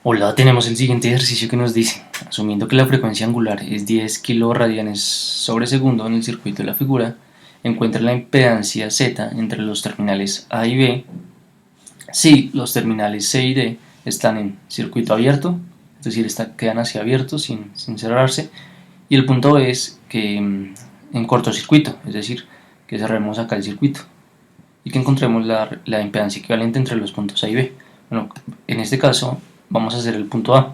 Hola, tenemos el siguiente ejercicio que nos dice, asumiendo que la frecuencia angular es 10 kiloradianes sobre segundo en el circuito de la figura, encuentra la impedancia Z entre los terminales A y B si los terminales C y D están en circuito abierto, es decir, quedan así abiertos sin cerrarse, y el punto B es que en cortocircuito, es decir, que cerremos acá el circuito y que encontremos la impedancia equivalente entre los puntos A y B. Bueno, en este caso vamos a hacer el punto A,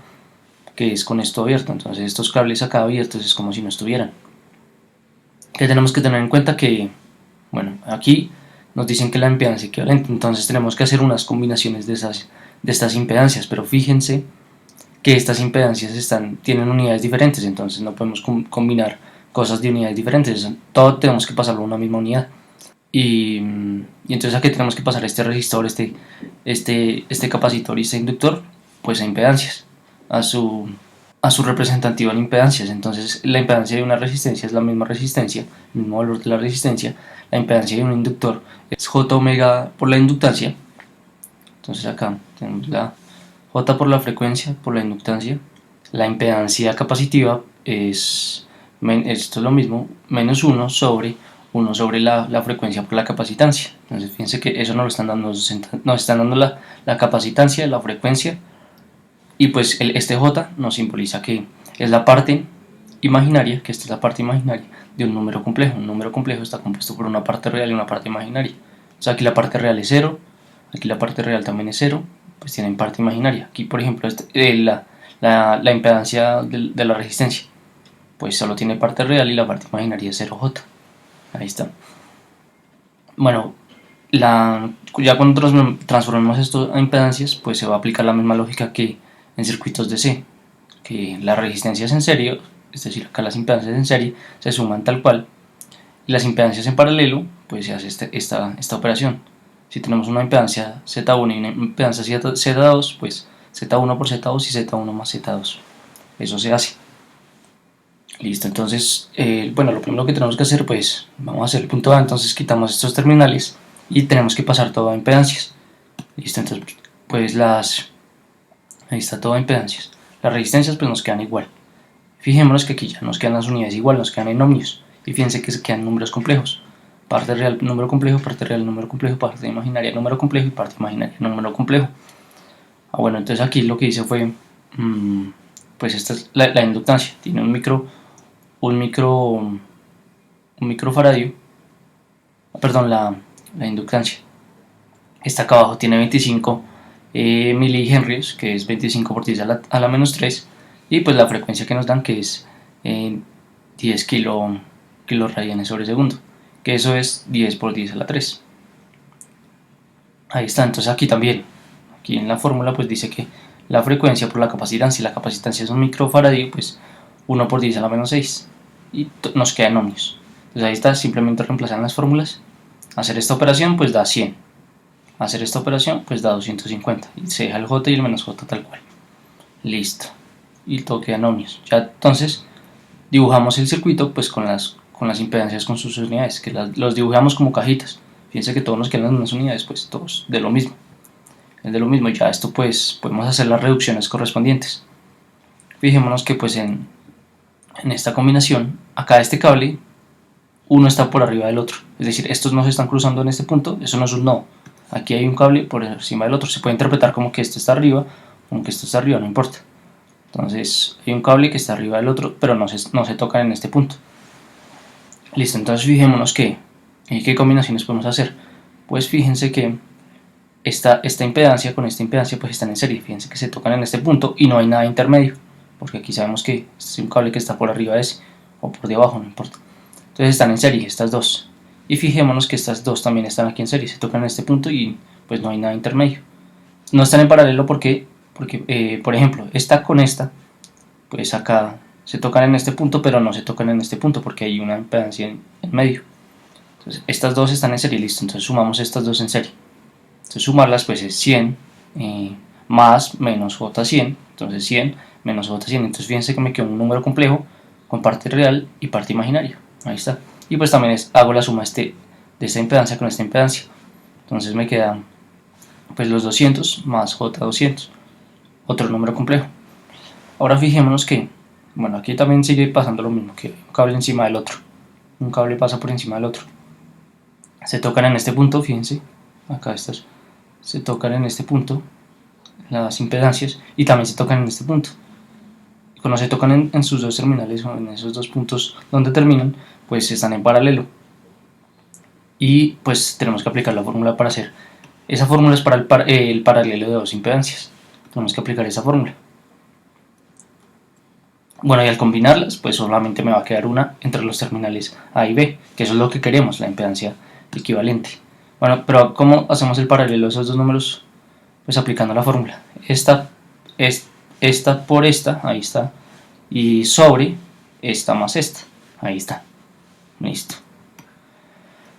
que es con esto abierto, entonces estos cables acá abiertos es como si no estuvieran. Que tenemos que tener en cuenta que, bueno, aquí nos dicen que la impedancia equivalente, entonces tenemos que hacer unas combinaciones de estas impedancias, pero fíjense que estas impedancias tienen unidades diferentes, entonces no podemos combinar cosas de unidades diferentes, todo tenemos que pasarlo a una misma unidad. Y entonces aquí tenemos que pasar este resistor, este capacitor y este inductor, pues a impedancias, a su, a su representativo en impedancias. Entonces la impedancia de una resistencia es la misma resistencia, el mismo valor de la resistencia. La impedancia de un inductor es J omega por la inductancia. Entonces acá tenemos la J por la frecuencia, por la inductancia. La impedancia capacitiva esto es lo mismo, menos 1 sobre la frecuencia por la capacitancia. Entonces fíjense que eso nos están dando la capacitancia, la frecuencia, y pues este J nos simboliza que es la parte imaginaria, que esta es la parte imaginaria de un número complejo. Un número complejo está compuesto por una parte real y una parte imaginaria. O sea, aquí la parte real es 0, aquí la parte real también es 0, pues tienen parte imaginaria. Aquí, por ejemplo, la impedancia de la resistencia, pues solo tiene parte real y la parte imaginaria es 0J. Ahí está. Bueno, ya cuando transformemos esto a impedancias, pues se va a aplicar la misma lógica que en circuitos DC, que las resistencias en serie, es decir, acá las impedancias en serie, se suman tal cual, y las impedancias en paralelo, pues se hace esta operación. Si tenemos una impedancia Z1 y una impedancia Z2, pues Z1 por Z2 y Z1 más Z2. Eso se hace. Listo, entonces, bueno, lo primero que tenemos que hacer, pues, vamos a hacer el punto A, entonces quitamos estos terminales y tenemos que pasar todo a impedancias. Listo, entonces, pues ahí está todo a impedancias. Las resistencias pues nos quedan igual. Fijémonos que aquí ya nos quedan las unidades igual, nos quedan en ohmios. Y fíjense que se quedan números complejos. Parte real, número complejo, parte real, número complejo, parte imaginaria, número complejo y parte imaginaria, número complejo. Bueno, entonces aquí lo que hice fue, pues esta es la inductancia. Tiene un microfaradio, perdón, la inductancia. Esta acá abajo tiene 25 milihenrios, que es 25 por 10 a la menos 3, y pues la frecuencia que nos dan, que es 10 kiloradianes sobre segundo, que eso es 10 por 10 a la 3. Ahí está, entonces aquí también, aquí en la fórmula pues dice que la frecuencia por la capacitancia, si la capacitancia es un microfaradio, pues 1 por 10 a la menos 6, y nos quedan ohmios. Entonces ahí está, simplemente reemplazan las fórmulas. Hacer esta operación pues da 100. Hacer esta operación pues da 250. Y se deja el J y el menos J tal cual. Listo. Y todo queda en ohmios. Ya entonces dibujamos el circuito pues con las impedancias con sus unidades, que los dibujamos como cajitas. Fíjense que todos nos quedan las mismas unidades, pues todos de lo mismo. Es de lo mismo. Ya esto pues podemos hacer las reducciones correspondientes. Fijémonos que pues en esta combinación, acá este cable, uno está por arriba del otro. Es decir, estos no se están cruzando en este punto, eso no es un nodo. Aquí hay un cable por encima del otro. Se puede interpretar como que este está arriba, como que esto está arriba, no importa. Entonces hay un cable que está arriba del otro, pero no se tocan en este punto. Listo, entonces fijémonos qué combinaciones podemos hacer. Pues fíjense que esta impedancia con esta impedancia pues están en serie. Fíjense que se tocan en este punto y no hay nada intermedio, porque aquí sabemos que este es un cable que está por arriba de ese, o por debajo, no importa. Entonces están en serie estas dos. Y fijémonos que estas dos también están aquí en serie, se tocan en este punto y pues no hay nada intermedio. No están en paralelo porque por ejemplo, esta con esta, pues acá se tocan en este punto, pero no se tocan en este punto porque hay una impedancia en medio. Entonces estas dos están en serie, listo, entonces sumamos estas dos en serie. Entonces sumarlas pues es 100 más menos J100, entonces 100 menos J100, entonces fíjense que me quedó un número complejo con parte real y parte imaginaria, ahí está. Y pues también hago la suma de esta impedancia con esta impedancia, entonces me quedan pues los 200 más J200, otro número complejo. Ahora fijémonos que, bueno, aquí también sigue pasando lo mismo, que un cable encima del otro, un cable pasa por encima del otro, se tocan en este punto, fíjense, acá estas se tocan en este punto las impedancias y también se tocan en este punto. Y cuando se tocan en sus dos terminales o en esos dos puntos donde terminan, pues están en paralelo. Y pues tenemos que aplicar la fórmula para hacer. Esa fórmula es para el paralelo de dos impedancias. Tenemos que aplicar esa fórmula. Bueno, y al combinarlas, pues solamente me va a quedar una entre los terminales A y B, que eso es lo que queremos, la impedancia equivalente. Bueno, pero ¿cómo hacemos el paralelo de esos dos números? Pues aplicando la fórmula. Esta por esta, ahí está, y sobre esta más esta, ahí está. Listo.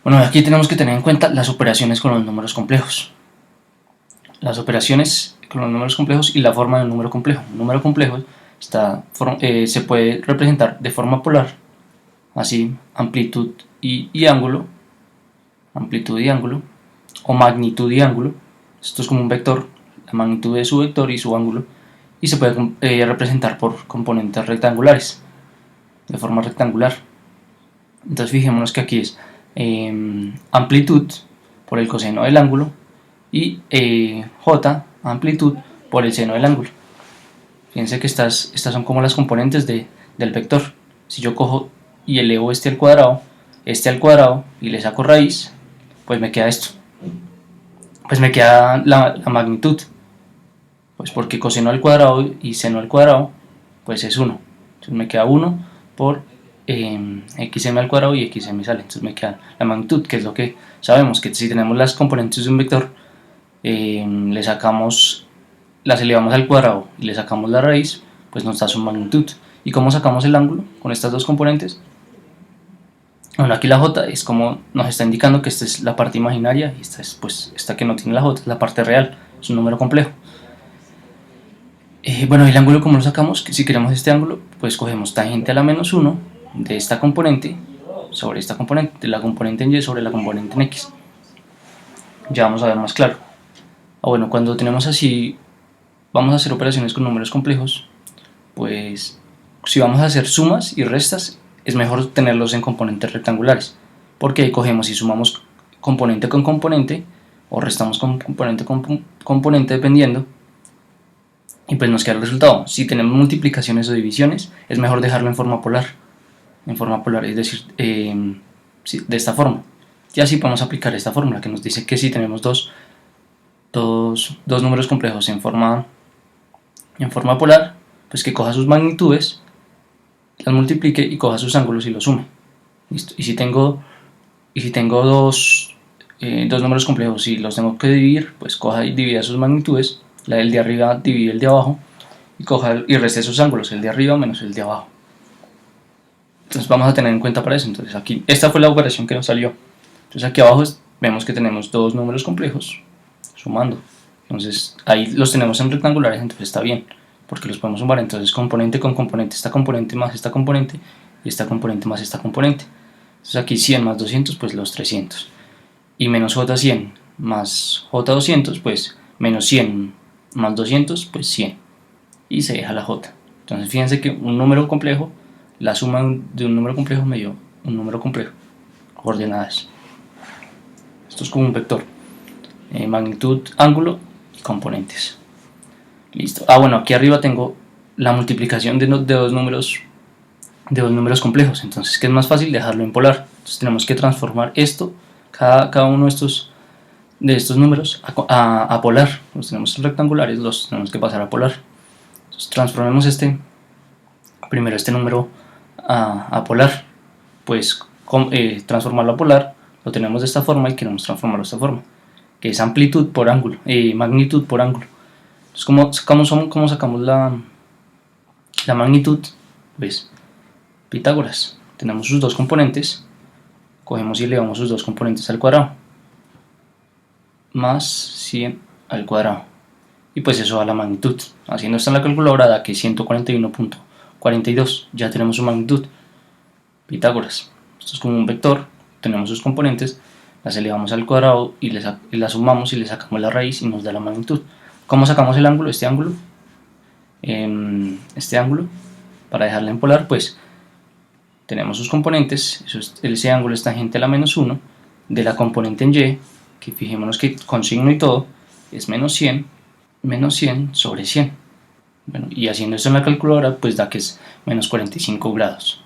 Bueno, aquí tenemos que tener en cuenta las operaciones con los números complejos. Las operaciones con los números complejos y la forma del número complejo. Un número complejo se puede representar de forma polar, así amplitud y ángulo, o magnitud y ángulo. Esto es como un vector, la magnitud de su vector y su ángulo, y se puede representar por componentes rectangulares, de forma rectangular. Entonces fijémonos que aquí es amplitud por el coseno del ángulo y J, amplitud, por el seno del ángulo. Fíjense que estas son como las componentes del vector. Si yo cojo y elevo este al cuadrado y le saco raíz, pues me queda esto. Pues me queda la magnitud. Pues porque coseno al cuadrado y seno al cuadrado, pues es 1. Entonces me queda 1 por xm al cuadrado y xm sale. Entonces me queda la magnitud, que es lo que sabemos, que si tenemos las componentes de un vector, las elevamos al cuadrado y le sacamos la raíz, pues nos da su magnitud. ¿Y cómo sacamos el ángulo con estas dos componentes? Bueno, aquí la j es como nos está indicando que esta es la parte imaginaria y esta que no tiene la j es la parte real, es un número complejo. Bueno, el ángulo, ¿cómo lo sacamos? Si queremos este ángulo, pues cogemos tangente a la menos 1 de esta componente sobre esta componente, de la componente en y sobre la componente en x. Ya vamos a ver más claro. Bueno, cuando tenemos así, vamos a hacer operaciones con números complejos, pues si vamos a hacer sumas y restas, es mejor tenerlos en componentes rectangulares, porque cogemos y sumamos componente con componente, o restamos componente con componente dependiendo, y pues nos queda el resultado. Si tenemos multiplicaciones o divisiones, es mejor dejarlo en forma polar, es decir, de esta forma. Y así podemos aplicar esta fórmula que nos dice que si tenemos dos números complejos en forma polar, pues que coja sus magnitudes, las multiplique y coja sus ángulos y los sume. ¿Listo? Y si tengo dos números complejos y los tengo que dividir, pues coja y divida sus magnitudes, la del de arriba divide el de abajo y coja y reste sus ángulos, el de arriba menos el de abajo. Entonces vamos a tener en cuenta para eso. Entonces aquí, esta fue la operación que nos salió. Entonces aquí abajo vemos que tenemos dos números complejos sumando. Entonces ahí los tenemos en rectangulares, entonces está bien, porque los podemos sumar. Entonces componente con componente, esta componente más esta componente y esta componente más esta componente. Entonces aquí 100 más 200, pues los 300. Y menos J100 más J200, pues menos 100 más 200, pues 100. Y se deja la J. Entonces fíjense que un número complejo, la suma de un número complejo me dio un número complejo. Coordenadas. Esto es como un vector. Magnitud, ángulo y componentes. Listo. Bueno, aquí arriba tengo la multiplicación de dos números complejos. Entonces, ¿qué es más fácil? Dejarlo en polar. Entonces tenemos que transformar esto, cada uno de estos números a polar. Los tenemos rectangulares, los tenemos que pasar a polar. Entonces transformemos primero este número a polar. Pues transformarlo a polar lo tenemos de esta forma y queremos transformarlo de esta forma, que es amplitud por ángulo, magnitud por ángulo. Entonces, ¿cómo sacamos la magnitud? ¿Ves? Pitágoras. Tenemos sus dos componentes, cogemos y elevamos sus dos componentes al cuadrado, más 100 al cuadrado, y pues eso da la magnitud. Haciendo esto en la calculadora da que 141.42, ya tenemos su magnitud. Pitágoras. Esto es como un vector, tenemos sus componentes, las elevamos al cuadrado y las sumamos y le sacamos la raíz y nos da la magnitud. ¿Cómo sacamos el ángulo? Este ángulo este ángulo, para dejarla en polar, pues tenemos sus componentes. Ese ángulo es tangente a la menos 1 de la componente en y, que fijémonos que con signo y todo es menos 100 sobre 100. Bueno, y haciendo esto en la calculadora, pues da que es menos 45 grados.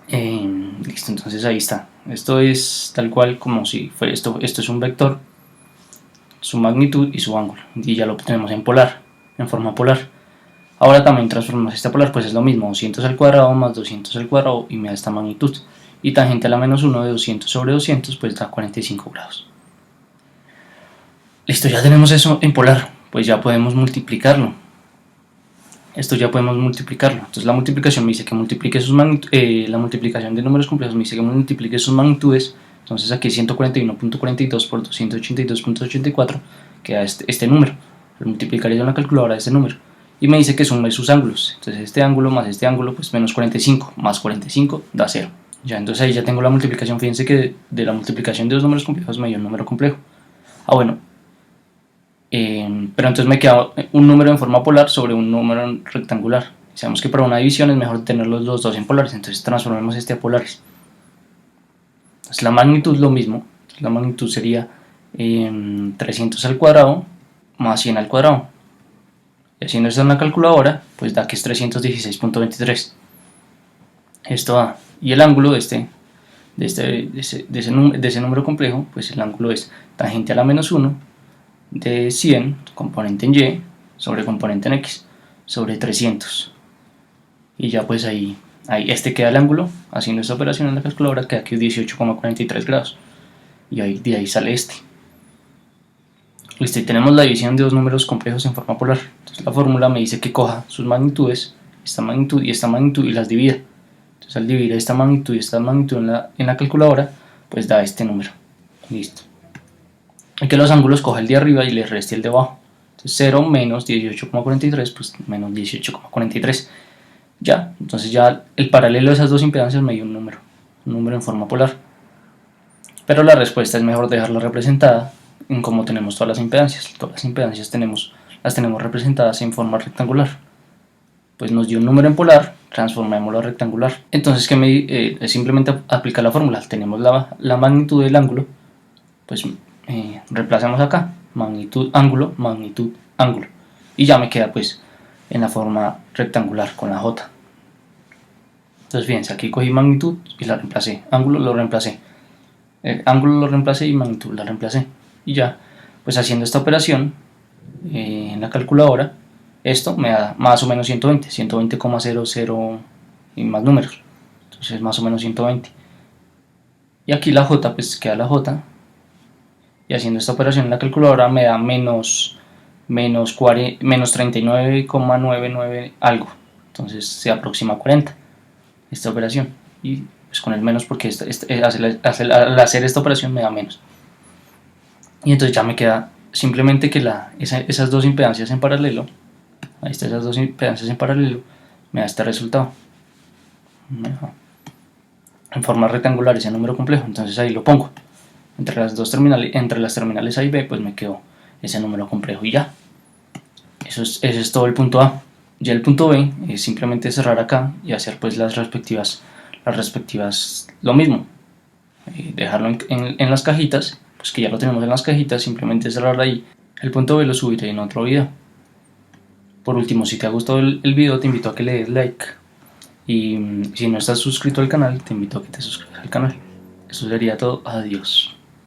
Listo, entonces ahí está. Esto es tal cual como si fuera esto es un vector, su magnitud y su ángulo, y ya lo tenemos en polar, en forma polar. Ahora también transformamos esta polar, pues es lo mismo, 200 al cuadrado más 200 al cuadrado y me da esta magnitud. Y tangente a la menos 1 de 200 sobre 200, pues da 45 grados. Listo, ya tenemos eso en polar, pues ya podemos multiplicarlo. Esto ya podemos multiplicarlo. Entonces la multiplicación me dice que multiplique sus la multiplicación de números complejos me dice que multiplique sus magnitudes. Entonces aquí 141.42 por 282.84 queda este número. Lo multiplicaría en la calculadora de este número. Y me dice que sume sus ángulos. Entonces este ángulo más este ángulo, pues menos 45 más 45 da 0. Ya, entonces ahí ya tengo la multiplicación. Fíjense que de la multiplicación de dos números complejos me dio un número complejo. Bueno. Pero entonces me queda un número en forma polar sobre un número rectangular. Sabemos que para una división es mejor tener los dos en polares, entonces transformemos este a polares. Entonces la magnitud lo mismo, la magnitud sería 300 al cuadrado más 100 al cuadrado. Y haciendo esto en la calculadora, pues da que es 316.23. Esto da. Y el ángulo de ese número complejo, pues el ángulo es tangente a la menos 1 de 100, componente en y, sobre componente en x, sobre 300. Y ya pues ahí queda el ángulo. Haciendo esta operación en la calculadora queda aquí 18,43 grados. Y de ahí sale este. Listo, y tenemos la división de dos números complejos en forma polar. Entonces la fórmula me dice que coja sus magnitudes, esta magnitud y las divida. Entonces al dividir esta magnitud y esta magnitud en la calculadora, pues da este número. Listo. Y que los ángulos coja el de arriba y le reste el de abajo. Entonces 0 menos 18,43, pues menos 18,43. Ya, entonces ya el paralelo de esas dos impedancias me dio un número en forma polar. Pero la respuesta es mejor dejarla representada en cómo tenemos todas las impedancias. Todas las impedancias las tenemos representadas en forma rectangular. Pues nos dio un número en polar, transformémoslo a rectangular. Entonces es simplemente aplicar la fórmula. Tenemos la magnitud del ángulo, pues reemplazamos acá, magnitud, ángulo, y ya me queda pues en la forma rectangular con la J. Entonces fíjense, aquí cogí magnitud y la reemplacé, ángulo lo reemplacé, y magnitud la reemplacé, y ya pues haciendo esta operación en la calculadora, esto me da más o menos 120,00 y más números, entonces más o menos 120. Y aquí la J, pues queda la J. Y haciendo esta operación en la calculadora me da menos 39,99 algo. Entonces se aproxima a 40 esta operación. Y pues con el menos porque al hacer esta operación me da menos. Y entonces ya me queda simplemente que esas dos impedancias en paralelo, ahí están esas dos impedancias en paralelo, me da este resultado. En forma rectangular ese número complejo, entonces ahí lo pongo. Entre las terminales A y B, pues me quedó ese número complejo y ya. Eso es todo el punto A. Ya el punto B es simplemente cerrar acá y hacer pues las respectivas lo mismo. Dejarlo en las cajitas, pues que ya lo tenemos en las cajitas, simplemente cerrar ahí. El punto B lo subiré en otro video. Por último, si te ha gustado el video, te invito a que le des like. Y si no estás suscrito al canal, te invito a que te suscribas al canal. Eso sería todo. Adiós.